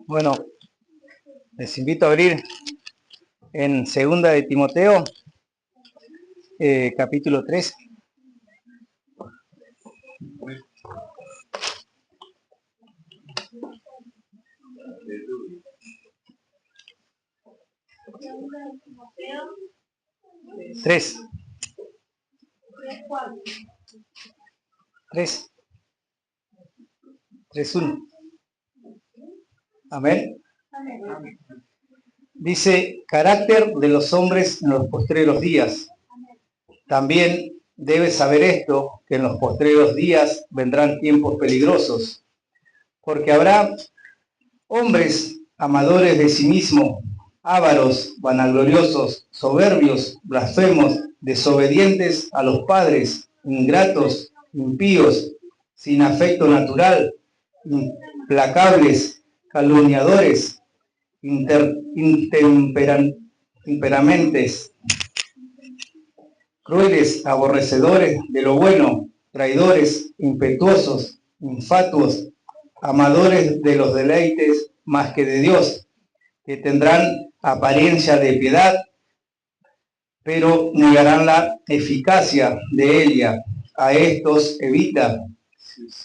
Bueno, les invito a abrir en Segunda de Timoteo, capítulo 3. Tres. 3:1. Amén. Dice, carácter de los hombres en los postreros días. También debes saber esto, que en los postreros días vendrán tiempos peligrosos, porque habrá hombres amadores de sí mismo, ávaros, vanagloriosos, soberbios, blasfemos, desobedientes a los padres, ingratos, impíos, sin afecto natural, implacables, calumniadores, intemperantes, crueles, aborrecedores de lo bueno, traidores, impetuosos, infatuos, amadores de los deleites más que de Dios, que tendrán apariencia de piedad, pero negarán la eficacia de ella. A estos evita,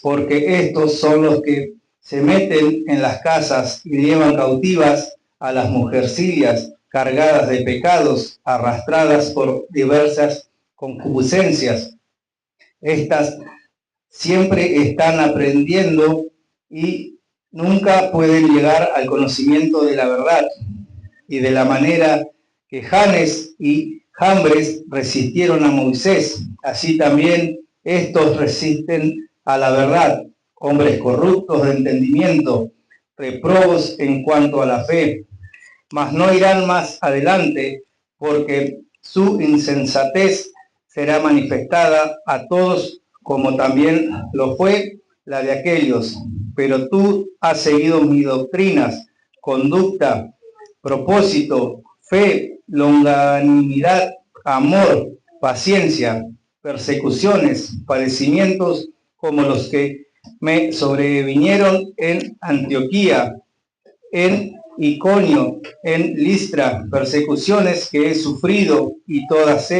porque estos son los que se meten en las casas y llevan cautivas a las mujercillas cargadas de pecados, arrastradas por diversas concupiscencias. Estas siempre están aprendiendo y nunca pueden llegar al conocimiento de la verdad, y de la manera que Janes y Jambres resistieron a Moisés, así también estos resisten a la verdad, hombres corruptos de entendimiento, reprobos en cuanto a la fe, mas no irán más adelante, porque su insensatez será manifestada a todos, como también lo fue la de aquellos. Pero tú has seguido mis doctrinas, conducta, propósito, fe, longanimidad, amor, paciencia, persecuciones, padecimientos como los que me sobrevinieron en Antioquía, en Iconio, en Listra, persecuciones que he sufrido, y todas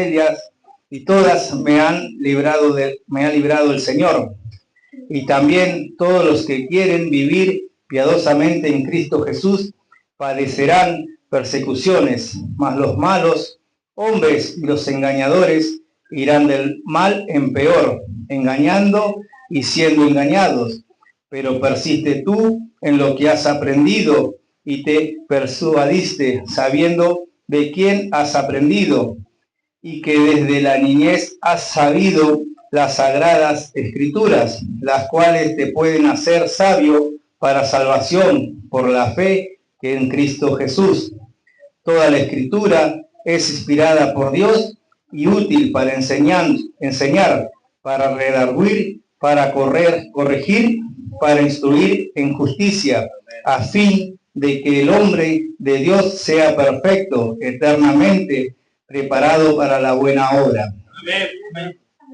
me han librado el Señor. Y también todos los que quieren vivir piadosamente en Cristo Jesús padecerán persecuciones, mas los malos hombres y los engañadores irán del mal en peor, engañando y siendo engañados. Pero persiste tú en lo que has aprendido y te persuadiste, sabiendo de quién has aprendido, y que desde la niñez has sabido las sagradas escrituras, las cuales te pueden hacer sabio para salvación por la fe que en Cristo Jesús. Toda la escritura es inspirada por Dios y útil para enseñar, para redarguir, para corregir, para instruir en justicia, a fin de que el hombre de Dios sea perfecto, eternamente preparado para la buena obra.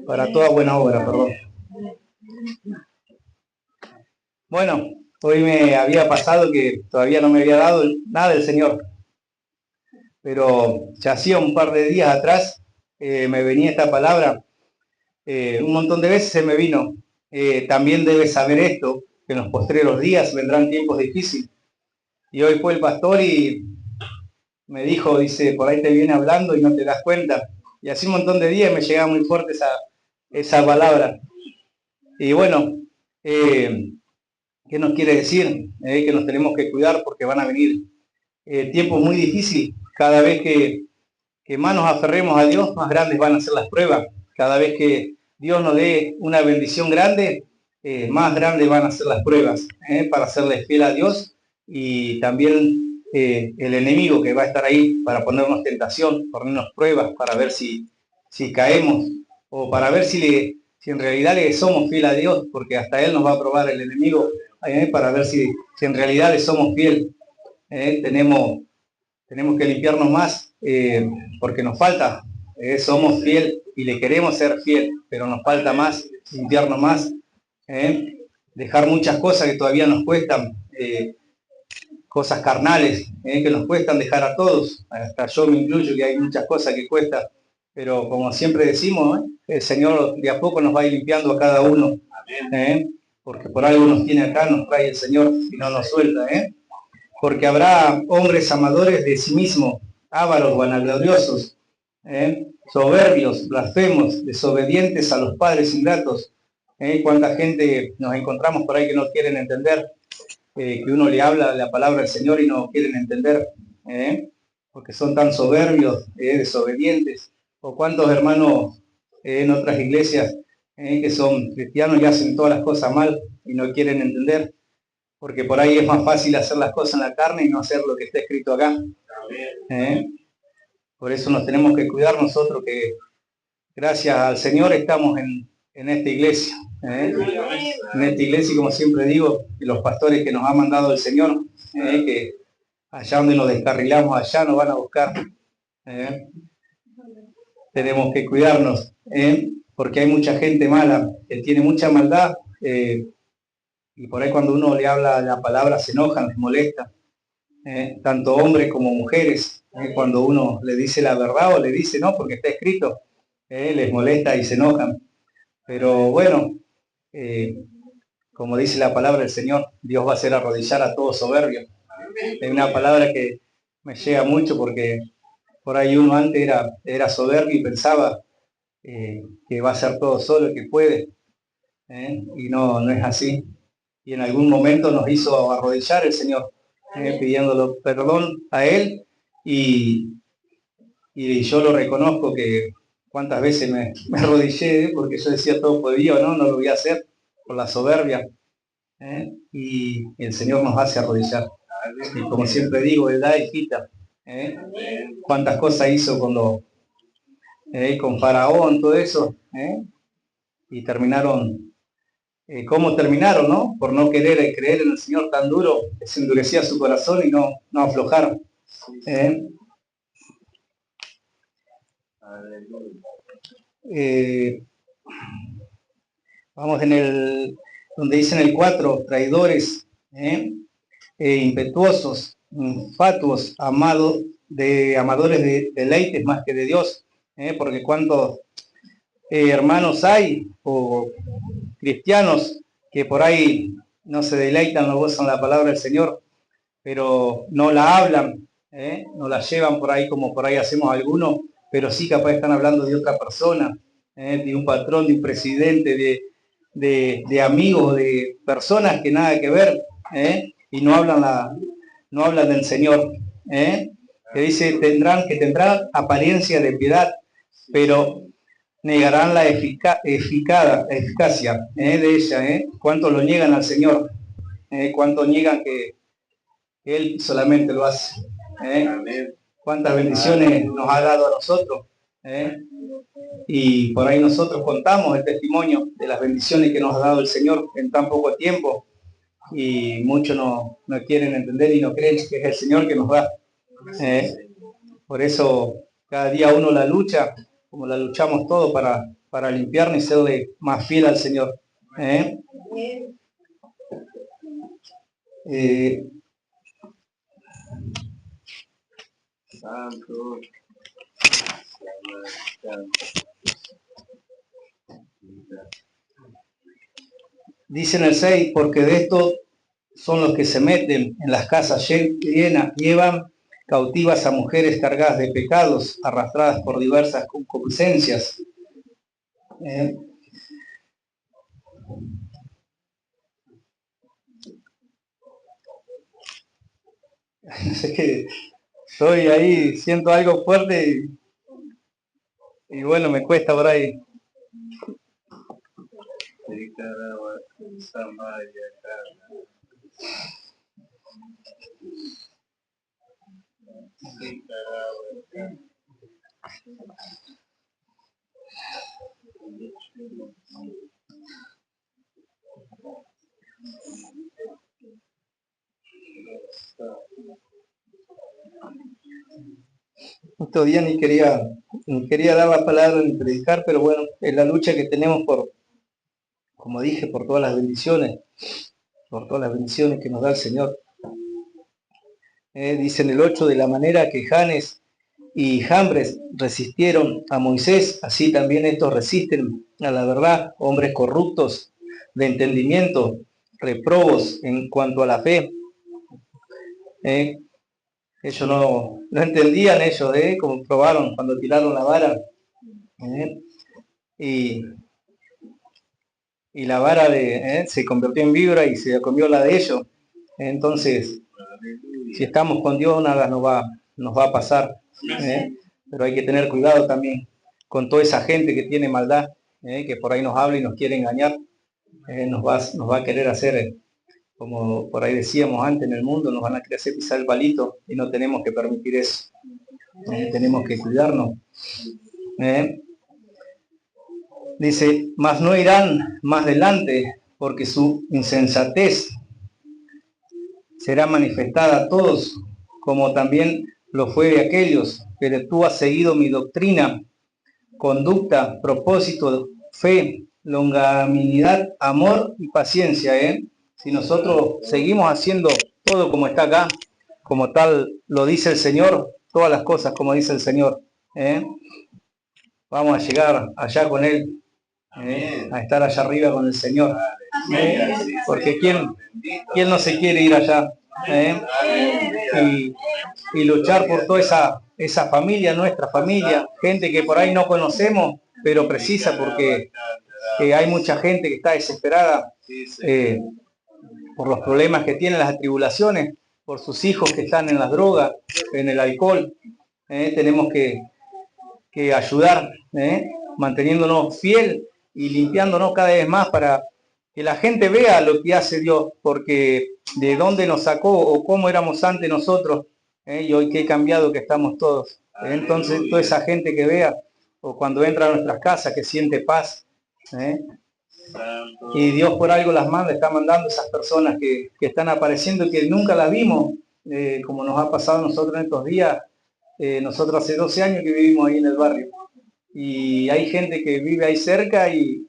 Para toda buena obra, perdón. Bueno, hoy me había pasado que todavía no me había dado nada del Señor, pero ya hacía un par de días atrás me venía esta palabra, un montón de veces se me vino. También debes saber esto, que en los postreros días vendrán tiempos difíciles. Y hoy fue el pastor y me dijo, dice, por ahí te viene hablando y no te das cuenta. Y así un montón de días me llegaba muy fuerte esa palabra. Y bueno, ¿qué nos quiere decir? Que nos tenemos que cuidar porque van a venir tiempos muy difíciles. Cada vez que más nos aferremos a Dios, más grandes van a ser las pruebas. Cada vez que Dios nos dé una bendición grande, más grandes van a ser las pruebas, para serle fiel a Dios, y también el enemigo que va a estar ahí para ponernos tentación, ponernos pruebas, para ver si caemos, o para ver si si en realidad le somos fiel a Dios, porque hasta Él nos va a probar el enemigo para ver si en realidad le somos fiel. Tenemos que limpiarnos más porque nos falta. Somos fiel y le queremos ser fiel, pero nos falta más, limpiarnos más, dejar muchas cosas que todavía nos cuestan, cosas carnales que nos cuestan dejar a todos, hasta yo me incluyo que hay muchas cosas que cuesta, pero como siempre decimos, el Señor de a poco nos va a ir limpiando a cada uno, porque por algo nos tiene acá, nos trae el Señor y no nos suelta, porque habrá hombres amadores de sí mismos, ávaros, vanagloriosos, soberbios, blasfemos, desobedientes a los padres ingratos. Cuánta gente nos encontramos por ahí que no quieren entender, que uno le habla la palabra del Señor y no quieren entender, porque son tan soberbios, desobedientes. O cuántos hermanos en otras iglesias que son cristianos y hacen todas las cosas mal y no quieren entender, porque por ahí es más fácil hacer las cosas en la carne y no hacer lo que está escrito acá. Por eso nos tenemos que cuidar nosotros, que gracias al Señor estamos en esta iglesia. En esta iglesia, y como siempre digo, los pastores que nos ha mandado el Señor, que allá donde nos descarrilamos, allá nos van a buscar. Tenemos que cuidarnos, porque hay mucha gente mala, que tiene mucha maldad, y por ahí cuando uno le habla la palabra se enojan, les molesta, tanto hombres como mujeres, cuando uno le dice la verdad o le dice no, porque está escrito, les molesta y se enojan. Pero bueno, como dice la palabra del Señor, Dios va a hacer arrodillar a todo soberbio. Es una palabra que me llega mucho porque por ahí uno antes era soberbio y pensaba que va a ser todo solo, que puede, y no es así. Y en algún momento nos hizo arrodillar el Señor, pidiéndolo perdón a Él, y yo lo reconozco que cuántas veces me arrodillé, porque yo decía todo podía, no lo voy a hacer por la soberbia, y el Señor nos hace arrodillar. Y como siempre digo, Él da y quita. Cuántas cosas hizo con Faraón, todo eso, y terminaron, cómo terminaron, ¿no? Por no querer creer en el Señor tan duro, que se endurecía su corazón y no aflojaron. Vamos donde dice en el 4, traidores, impetuosos, infatuos, amadores de deleites más que de Dios, porque cuántos hermanos hay o cristianos que por ahí no se deleitan, no gozan la palabra del Señor, pero no la hablan, no la llevan por ahí como por ahí hacemos algunos, pero sí capaz están hablando de otra persona, de un patrón, de un presidente, de amigos, de personas que nada que ver, y no hablan del Señor, que dice tendrán apariencia de piedad, pero negarán la eficacia de ella. ¿Cuánto lo niegan al Señor? ¿Cuánto niegan que Él solamente lo hace? ¿Cuántas bendiciones nos ha dado a nosotros? Y por ahí nosotros contamos el testimonio de las bendiciones que nos ha dado el Señor en tan poco tiempo, y muchos no quieren entender y no creen que es el Señor que nos da. Por eso cada día uno la lucha, como la luchamos todos, para limpiarnos y serle más fiel al Señor. Santo. Dice en el 6, porque de estos son los que se meten en las casas llenas, llevan cautivas a mujeres cargadas de pecados, arrastradas por diversas concupiscencias. Sé que estoy ahí, siento algo fuerte y bueno, me cuesta por ahí. estos días ni quería dar la palabra ni predicar, pero bueno, es la lucha que tenemos como dije, por todas las bendiciones que nos da el Señor. Dice en el 8, de la manera que Janes y Jambres resistieron a Moisés, así también estos resisten a la verdad, hombres corruptos de entendimiento, reprobos en cuanto a la fe. Ellos no entendían ellos, como probaron cuando tiraron la vara. Y la vara se convirtió en víbora y se comió la de ellos. Entonces, si estamos con Dios, nada nos va a pasar. Pero hay que tener cuidado también con toda esa gente que tiene maldad, que por ahí nos habla y nos quiere engañar. Nos va a querer hacer, como por ahí decíamos antes, en el mundo nos van a querer hacer pisar el palito y no tenemos que permitir eso. Tenemos que cuidarnos. Dice, mas no irán más delante, porque su insensatez será manifestada a todos, como también lo fue de aquellos. Pero tú has seguido mi doctrina, conducta, propósito, fe, longanimidad, amor y paciencia. Si nosotros seguimos haciendo todo como está acá, como tal lo dice el Señor, todas las cosas como dice el Señor, vamos a llegar allá con Él, a estar allá arriba con el Señor. Porque ¿quién no se quiere ir allá? Y luchar por toda esa familia, nuestra familia, gente que por ahí no conocemos, pero precisa, porque hay mucha gente que está desesperada por los problemas que tienen, las atribulaciones, por sus hijos que están en las drogas, en el alcohol. Tenemos que ayudar, manteniéndonos fiel y limpiándonos cada vez más para que la gente vea lo que hace Dios, porque de dónde nos sacó o cómo éramos antes nosotros, y hoy qué cambiado que estamos todos. Entonces toda esa gente que vea, o cuando entra a nuestras casas, que siente paz, y Dios por algo las manda, está mandando esas personas que están apareciendo y que nunca las vimos, como nos ha pasado a nosotros en estos días. Nosotros hace 12 años que vivimos ahí en el barrio, y hay gente que vive ahí cerca y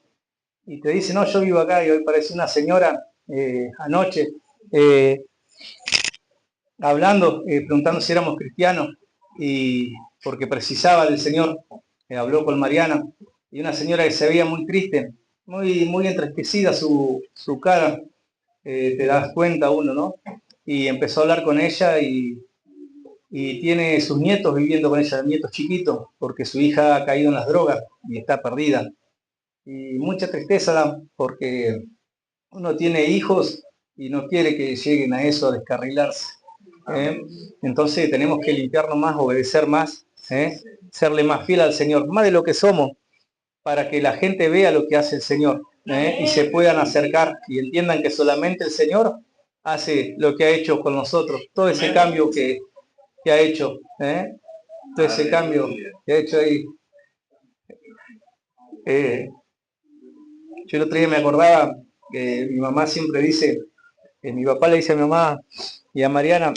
te dice, no, yo vivo acá, y hoy parece una señora anoche hablando, preguntando si éramos cristianos, y porque precisaba del Señor, habló con Mariana, y una señora que se veía muy triste, muy entristecida su cara, te das cuenta uno, ¿no? Y empezó a hablar con ella y tiene sus nietos viviendo con ella, nietos chiquitos, porque su hija ha caído en las drogas y está perdida. Y mucha tristeza da, porque uno tiene hijos y no quiere que lleguen a eso, a descarrilarse. Entonces tenemos que limpiarnos más, obedecer más, serle más fiel al Señor, más de lo que somos, para que la gente vea lo que hace el Señor, y se puedan acercar y entiendan que solamente el Señor hace lo que ha hecho con nosotros, todo ese cambio que ha hecho, todo ese cambio que ha hecho ahí. Yo el otro día me acordaba que mi mamá siempre dice, mi papá le dice a mi mamá y a Mariana,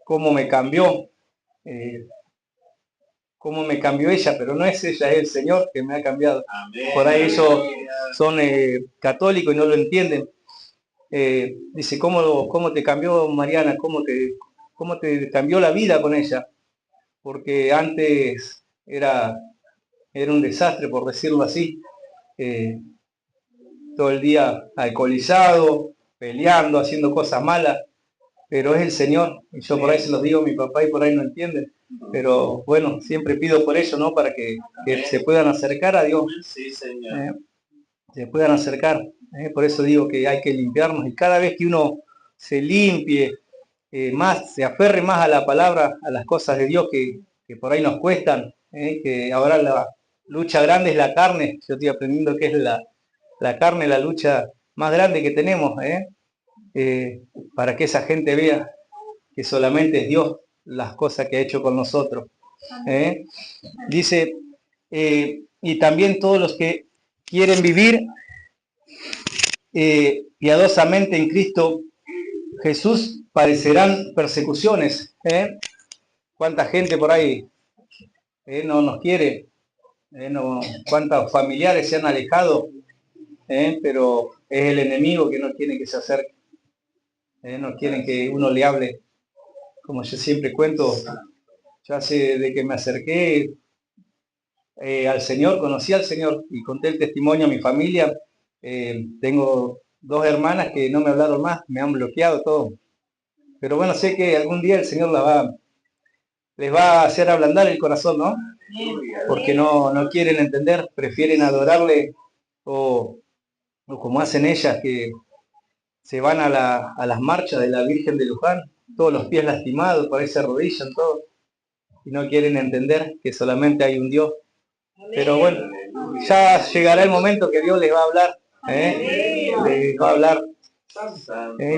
cómo me cambió ella, pero no es ella, es el Señor que me ha cambiado. Por ahí ellos son católicos y no lo entienden. Dice, ¿cómo te cambió Mariana? ¿Cómo te cambió la vida con ella? Porque antes era un desastre, por decirlo así. Todo el día alcoholizado, peleando, haciendo cosas malas, pero es el Señor. Y yo por ahí se los digo a mi papá y por ahí no entienden. Pero bueno, siempre pido por ellos, ¿no? Para que se puedan acercar a Dios. Se puedan acercar. Por eso digo que hay que limpiarnos. Y cada vez que uno se limpie más, se aferre más a la palabra, a las cosas de Dios que por ahí nos cuestan, que ahora la lucha grande es la carne. Yo estoy aprendiendo que es la carne, la lucha más grande que tenemos, para que esa gente vea que solamente es Dios las cosas que ha hecho con nosotros. Dice, y también todos los que quieren vivir piadosamente en Cristo Jesús padecerán persecuciones, cuánta gente por ahí no nos quiere, cuántos familiares se han alejado, pero es el enemigo que no quiere que se acerque, no quieren que uno le hable. Como yo siempre cuento, yo hace de que me acerqué al Señor, conocí al Señor y conté el testimonio a mi familia. Tengo 2 hermanas que no me hablaron más, me han bloqueado todo. Pero bueno, sé que algún día el Señor les va a hacer ablandar el corazón, ¿no? Porque no quieren entender, prefieren adorarle o como hacen ellas, que se van a las marchas de la Virgen de Luján, todos los pies lastimados, por ahí se arrodillan todos, y no quieren entender que solamente hay un Dios. Pero bueno, ya llegará el momento que Dios les va a hablar, les va a hablar,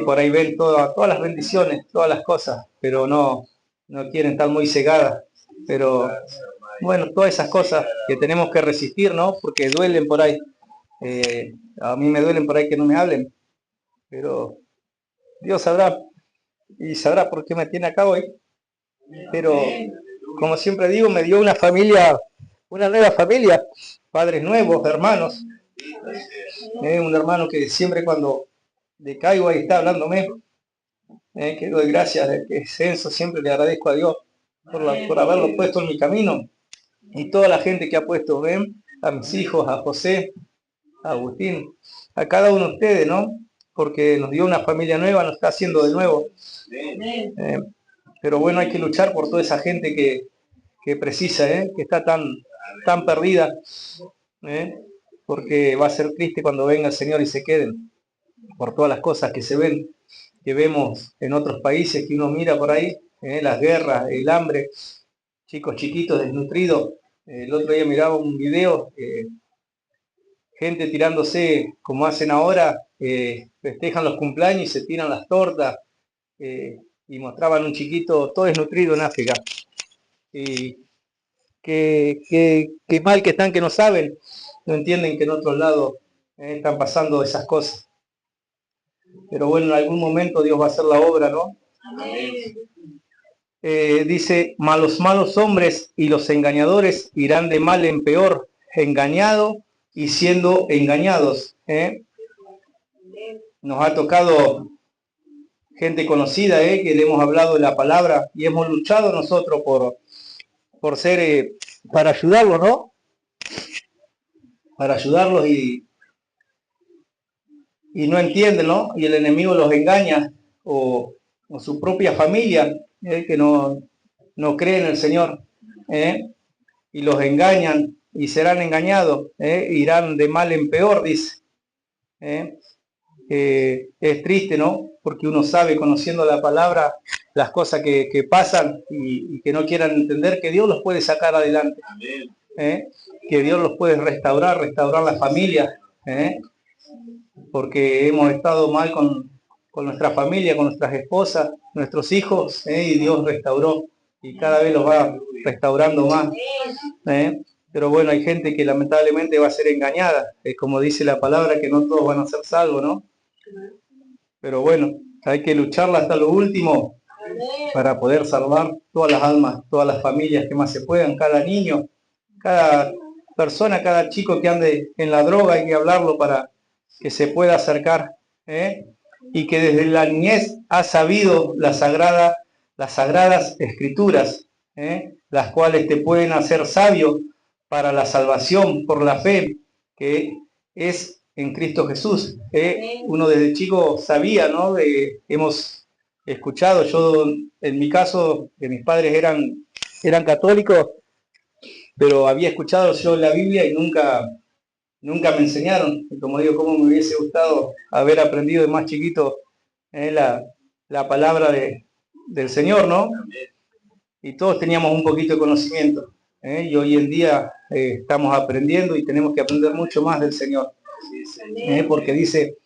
por ahí ven todas las bendiciones, todas las cosas, pero no quieren, estar muy cegadas. Pero bueno, todas esas cosas que tenemos que resistir, ¿no? Porque duelen por ahí. A mí me duelen por ahí que no me hablen, pero Dios sabrá, y sabrá por qué me tiene acá hoy. Pero como siempre digo, me dio una familia, una nueva familia, padres nuevos, hermanos. Un hermano que siempre cuando decaigo ahí está hablándome, que doy gracias, que es censo, siempre le agradezco a Dios por haberlo puesto en mi camino, y toda la gente que ha puesto, a mis hijos, a José, a Agustín, a cada uno de ustedes, ¿no? Porque nos dio una familia nueva, nos está haciendo de nuevo. Pero bueno, hay que luchar por toda esa gente que precisa, que está tan perdida, porque va a ser triste cuando venga el Señor y se queden, por todas las cosas que se ven, que vemos en otros países, que uno mira por ahí, las guerras, el hambre, chicos chiquitos desnutridos. El otro día miraba un video, gente tirándose, como hacen ahora, festejan los cumpleaños y se tiran las tortas, y mostraban un chiquito todo desnutrido en África. Y qué mal que están, que no saben, no entienden que en otros lados están pasando esas cosas. Pero bueno, en algún momento Dios va a hacer la obra, ¿no? Dice, malos hombres y los engañadores irán de mal en peor, engañado y siendo engañados. Nos ha tocado gente conocida, que le hemos hablado de la palabra y hemos luchado nosotros por ser, para ayudarlos, ¿no? Para ayudarlos y no entienden, ¿no? Y el enemigo los engaña, o su propia familia, que no cree en el Señor, y los engañan y serán engañados, irán de mal en peor, dice. Es triste, ¿no? Porque uno sabe, conociendo la palabra, las cosas que pasan y que no quieran entender que Dios los puede sacar adelante, que Dios los puede restaurar la familia, porque hemos estado mal con nuestra familia, con nuestras esposas, nuestros hijos, y Dios restauró y cada vez los va restaurando más. Pero bueno, hay gente que lamentablemente va a ser engañada, como dice la palabra, que no todos van a ser salvos, ¿no? Pero bueno, hay que lucharla hasta lo último para poder salvar todas las almas, todas las familias que más se puedan, cada niño, cada persona, cada chico que ande en la droga. Hay que hablarlo para que se pueda acercar, y que desde la niñez ha sabido las sagradas escrituras, las cuales te pueden hacer sabio para la salvación por la fe que es en Cristo Jesús. Uno desde chico sabía, ¿no? Hemos escuchado, yo en mi caso, que mis padres eran católicos, pero había escuchado yo la Biblia y nunca me enseñaron. Y como digo, cómo me hubiese gustado haber aprendido de más chiquito la palabra del Señor, ¿no? Y todos teníamos un poquito de conocimiento, y hoy en día estamos aprendiendo y tenemos que aprender mucho más del Señor, porque dice,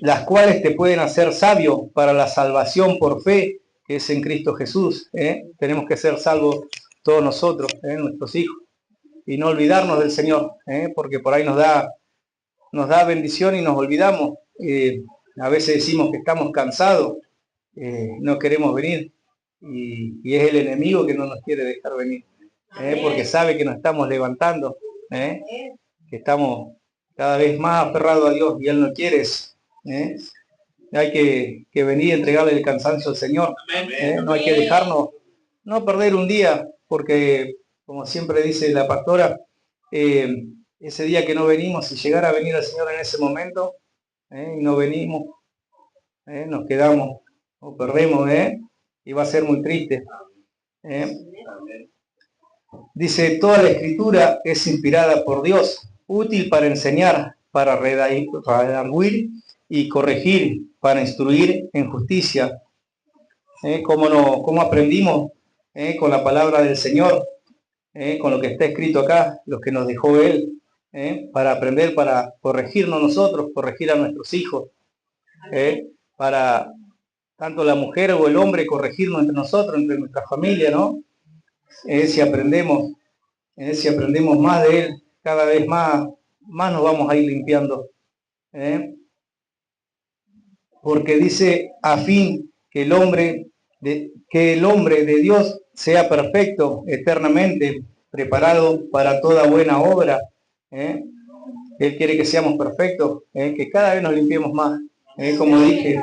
las cuales te pueden hacer sabio para la salvación por fe, que es en Cristo Jesús. Tenemos que ser salvos todos nosotros, nuestros hijos, y no olvidarnos del Señor, porque por ahí nos da bendición y nos olvidamos. A veces decimos que estamos cansados, no queremos venir, y es el enemigo que no nos quiere dejar venir, porque sabe que nos estamos levantando, que estamos cada vez más aferrados a Dios y Él no quiere eso. Hay que venir a entregarle el cansancio al Señor. No hay que dejarnos, no perder un día, porque como siempre dice la pastora, ese día que no venimos, si llegara a venir el Señor en ese momento, y no venimos, nos quedamos o perdemos, y va a ser muy triste. Dice, toda la escritura es inspirada por Dios, útil para enseñar, para redarguir y corregir, para instruir en justicia. ¿Cómo aprendimos con la palabra del Señor, con lo que está escrito acá, lo que nos dejó Él, para aprender, para corregirnos nosotros, corregir a nuestros hijos, para tanto la mujer o el hombre corregirnos entre nosotros, entre nuestra familia, ¿no? Si aprendemos más de Él, cada vez más nos vamos a ir limpiando. Porque dice, a fin que el hombre de Dios sea perfecto, eternamente preparado para toda buena obra. Él quiere que seamos perfectos, que cada vez nos limpiemos más, como dije,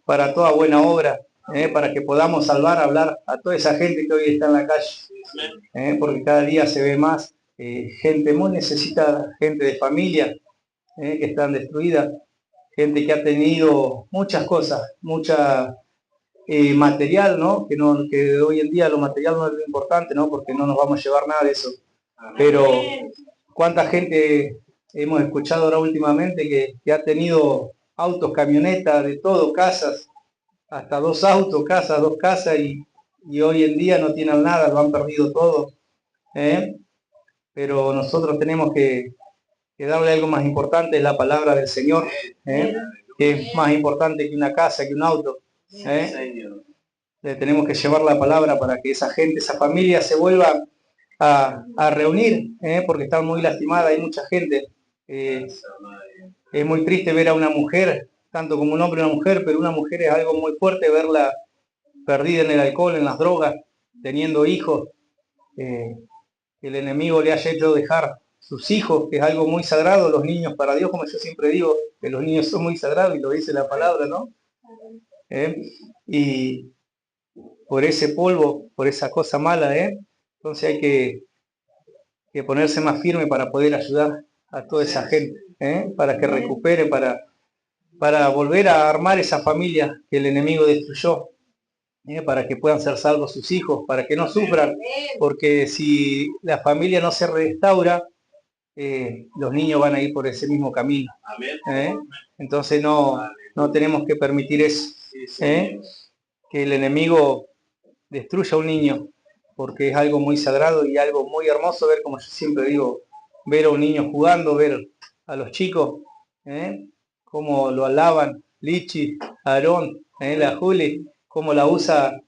para toda buena obra, para que podamos hablar a toda esa gente que hoy está en la calle, porque cada día se ve más gente muy necesitada, gente de familia que están destruidas, gente que ha tenido muchas cosas, mucha material, ¿no? Que hoy en día lo material no es lo importante, ¿no? Porque no nos vamos a llevar nada de eso. Pero cuánta gente hemos escuchado ahora últimamente que ha tenido autos, camionetas, de todo, casas, hasta 2 autos, casas, 2 casas, y hoy en día no tienen nada, lo han perdido todo. Pero nosotros tenemos que darle algo más importante, es la palabra del Señor, que es más importante que una casa, que un auto. Le tenemos que llevar la palabra para que esa gente, esa familia se vuelva a reunir, porque están muy lastimadas, hay mucha gente. Es muy triste ver a una mujer, tanto como un hombre y una mujer, pero una mujer es algo muy fuerte, verla perdida en el alcohol, en las drogas, teniendo hijos, que el enemigo le haya hecho dejar sus hijos, que es algo muy sagrado, los niños para Dios, como yo siempre digo, que los niños son muy sagrados, y lo dice la palabra, ¿no? Y por ese polvo, por esa cosa mala, entonces hay que ponerse más firme para poder ayudar a toda esa gente, para que recupere, para volver a armar esa familia que el enemigo destruyó, para que puedan ser salvos sus hijos, para que no sufran, porque si la familia no se restaura, los niños van a ir por ese mismo camino. Entonces no tenemos que permitir eso, que el enemigo destruya a un niño, porque es algo muy sagrado y algo muy hermoso ver, como yo siempre digo, ver a un niño jugando, ver a los chicos, cómo lo alaban, Lichi, Aarón, la Juli, cómo la usa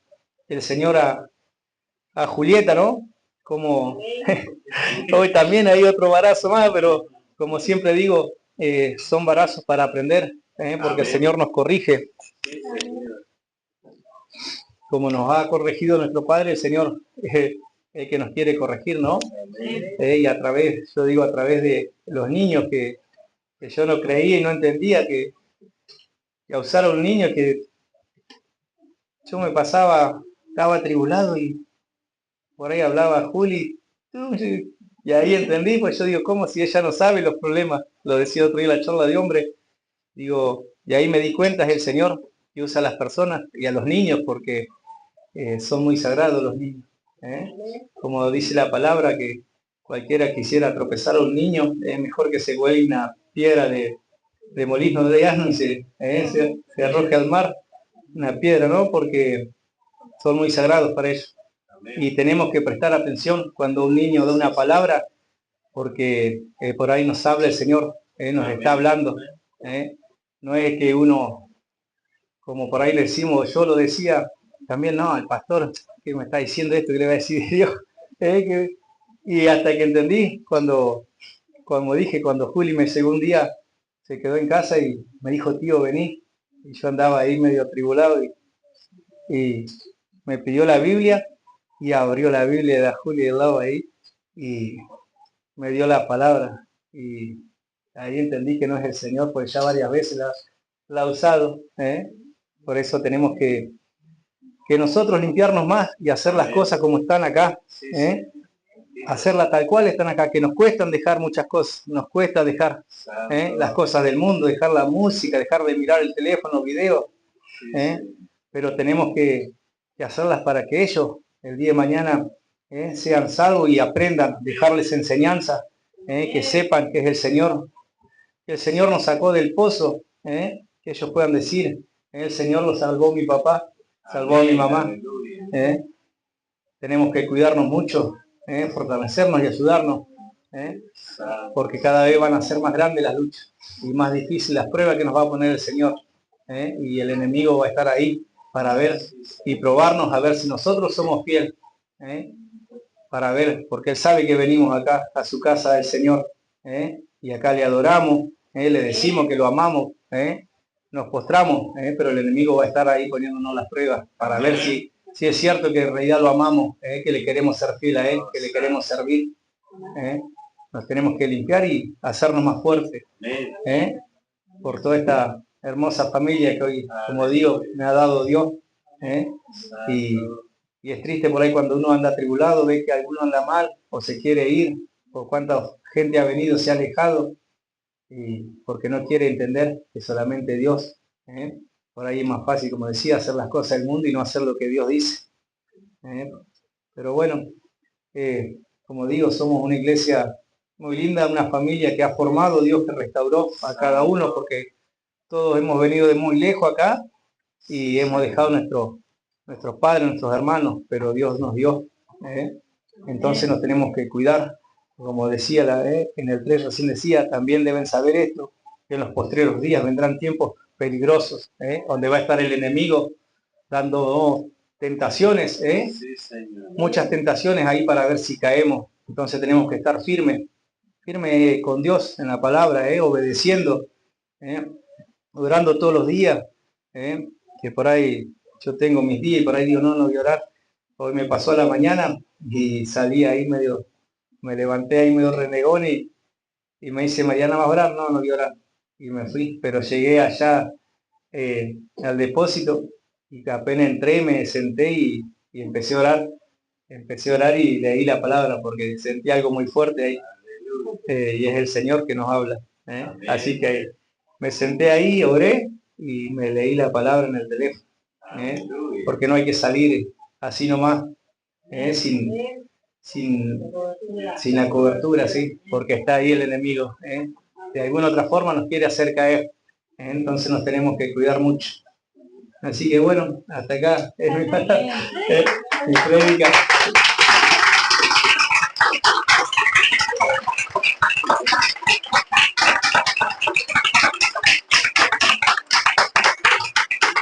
el Señor a Julieta, ¿no? Como hoy también hay otro barazo más, pero como siempre digo, son barazos para aprender, porque el Señor nos corrige. Como nos ha corregido nuestro Padre, el Señor el que nos quiere corregir, ¿no? Y a través de los niños que yo no creía y no entendía que a usar a un niño, que yo me pasaba, estaba atribulado y por ahí hablaba Juli, y ahí entendí, pues yo digo, ¿cómo si ella no sabe los problemas? Lo decía otro día en la charla de hombre, digo, y ahí me di cuenta, es el Señor que usa a las personas y a los niños, porque son muy sagrados los niños. Como dice la palabra, que cualquiera quisiera tropezar a un niño, es mejor que se huele una piedra de molino de asno y se arroje al mar, una piedra, ¿no? Porque son muy sagrados para ellos. Y tenemos que prestar atención cuando un niño da una palabra, porque por ahí nos habla el Señor, nos está hablando. No es que uno, como por ahí le decimos, yo lo decía, también no, el pastor que me está diciendo esto, que le va a decir Dios. Y hasta que entendí, cuando Juli me llegó un día, se quedó en casa y me dijo, tío, vení. Y yo andaba ahí medio atribulado y me pidió la Biblia y abrió la Biblia de la Julia del lado ahí y me dio la palabra. Y ahí entendí que no es el Señor, pues ya varias veces la ha usado. Por eso tenemos que nosotros limpiarnos más y hacer las cosas como están acá. Hacerlas tal cual están acá, que nos cuestan dejar muchas cosas, nos cuesta dejar las cosas del mundo, dejar la música, dejar de mirar el teléfono, videos, pero tenemos que hacerlas para que ellos el día de mañana sean salvos y aprendan, dejarles enseñanza, que sepan que es el Señor, que el Señor nos sacó del pozo, que ellos puedan decir, el Señor lo salvó mi papá, salvó a mi mamá. Tenemos que cuidarnos mucho, fortalecernos y ayudarnos, porque cada vez van a ser más grandes las luchas y más difíciles las pruebas que nos va a poner el Señor, y el enemigo va a estar ahí para ver y probarnos a ver si nosotros somos fieles, para ver, porque Él sabe que venimos acá a su casa del Señor, y acá le adoramos, le decimos que lo amamos, nos postramos, pero el enemigo va a estar ahí poniéndonos las pruebas para ver si es cierto que en realidad lo amamos, que le queremos ser fiel a Él, que le queremos servir. Nos tenemos que limpiar y hacernos más fuertes, por toda esta hermosa familia que hoy, como digo, me ha dado Dios. Y es triste por ahí cuando uno anda atribulado, ve que alguno anda mal o se quiere ir, o cuánta gente ha venido, se ha alejado, y porque no quiere entender que solamente Dios. Por ahí es más fácil, como decía, hacer las cosas del mundo y no hacer lo que Dios dice. Pero bueno, como digo, somos una iglesia muy linda, una familia que ha formado Dios, que restauró a cada uno, porque todos hemos venido de muy lejos acá y hemos dejado nuestros padres, nuestros hermanos, pero Dios nos dio. Entonces nos tenemos que cuidar. Como decía en el 3 recién decía, también deben saber esto, que en los postreros días vendrán tiempos peligrosos, donde va a estar el enemigo dando tentaciones, muchas tentaciones ahí para ver si caemos. Entonces tenemos que estar firmes con Dios en la palabra, obedeciendo, orando todos los días, que por ahí yo tengo mis días y por ahí digo, no voy a orar. Hoy me pasó a la mañana y salí ahí me levanté ahí medio renegón y me dice, Mariana, ¿vas a orar? No voy a orar. Y me fui, pero llegué allá al depósito y apenas entré, me senté y empecé a orar. Empecé a orar y leí la palabra porque sentí algo muy fuerte ahí, y es el Señor que nos habla. Así que me senté ahí, oré y me leí la palabra en el teléfono, porque no hay que salir así nomás, sin la cobertura, ¿sí? Porque está ahí el enemigo, de alguna otra forma nos quiere hacer caer, entonces nos tenemos que cuidar mucho. Así que bueno, hasta acá es mi prédica.